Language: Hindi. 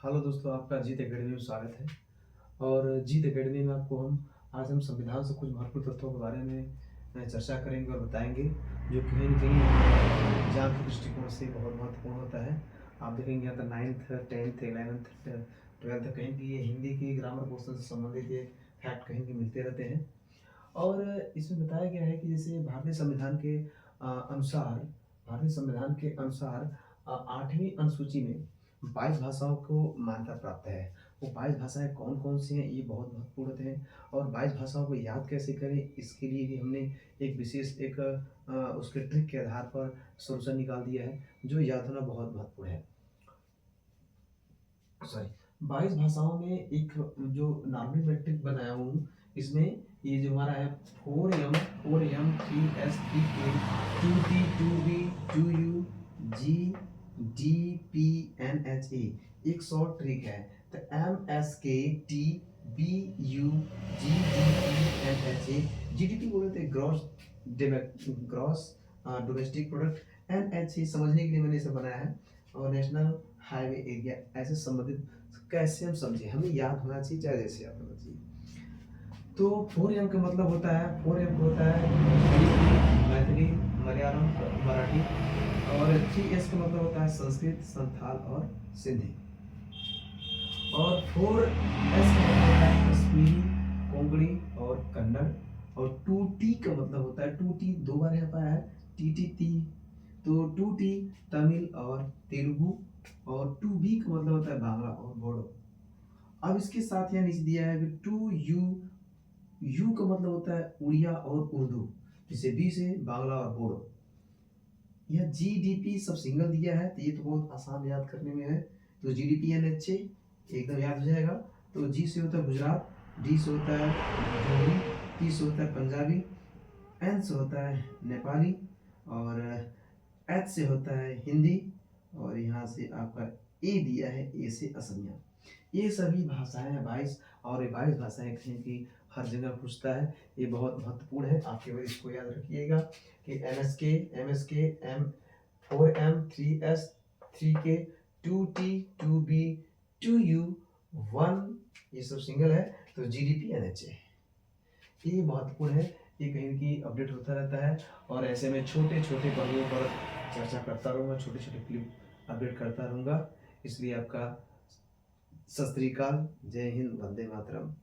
हेलो दोस्तों, आपका जीत एकेडमी में स्वागत है। और जीत एकेडमी में आज हम संविधान से कुछ महत्वपूर्ण तथ्यों के बारे में चर्चा करेंगे और बताएंगे, जो कहीं न कहीं ज्ञान के दृष्टिकोण से बहुत महत्वपूर्ण होता है। आप देखेंगे यहाँ तक 9th 10th 11th 12th कहीं भी ये हिंदी की ग्रामर क्वेश्चन से संबंधित ये फैक्ट कहीं भी मिलते रहते हैं। और इसमें बताया गया है कि जैसे भारतीय संविधान के अनुसार 8वीं अनुसूची में 22 भाषाओं को मान्यता प्राप्त है। वो 22 भाषाएँ कौन-कौन सी हैं, ये बहुत महत्वपूर्ण है। और 22 भाषाओं को याद कैसे करें, इसके लिए भी हमने एक विशेष उसके ट्रिक के आधार पर सॉल्यूशन निकाल दिया है, जो याद होना बहुत महत्वपूर्ण है। सॉरी, 22 भाषाओं में एक जो नॉर्मल मैट्रिक बनाया हूँ, इसमें ये जो हमारा है 4M 3S 3K 2T 2B 2U G D P N H A एक शॉर्ट ट्रिक है। तो MSK T B U G D P N H A GDP बोले थे ग्रॉस डोमेस्टिक प्रोडक्ट। NH समझने के लिए मैंने इसे बनाया है। और नेशनल हाईवे एरिया ऐसे संबंधित कैसे हम समझे, हमें याद होना चाहिए चाहे जैसे आप समझिए। तो 4M का मतलब होता है, 4M का होता है मैथिली, मलयालम, मराठी। और 3S का मतलब होता है संस्कृत, संथाल और सिंधी। और 4S का मतलब होता है कश्मीरी, कोंकणी और कन्नड़। और 2T का मतलब होता है, 2T दो बार यहाँ पाया है, TTT। तो 2T तमिल और तेलुगु। और 2B का मतलब होता है बांग्ला और बोडो। अब इसके साथ यहाँ नीचे दिया है कि 2U, U का मतलब होता है उड़िया और उर्दू, जिसे B से बांग्ला और बोडो। यह GDP सब सिंगल दिया है, तो ये तो बहुत आसान याद करने में है। तो GDP NH एकदम याद हो जाएगा। तो G से होता है गुजरात, D से होता है जोड़ी, P से होता है पंजाबी, N से होता है नेपाली, और H से होता है हिंदी, और यहाँ से आपका A दिया है, A से असमिया। ये सभी भाषाएं हैं 22। और ये 22 भाषाएं कहीं की हर जगह पूछता है, ये बहुत महत्वपूर्ण है। आप केवल इसको याद रखिएगा कि MSK M 4M 3S 3K 2T 2B 2U 1 ये सब सिंगल है। तो GDP NH ये महत्वपूर्ण है, ये कहीं की अपडेट होता रहता है। और ऐसे में छोटे छोटे पहलुओं पर चर्चा करता रहूँगा, छोटे छोटे क्लिप अपडेट करता रहूँगा। इसलिए आपका सत श्री अकाल, जय हिंद, वंदे मातरम।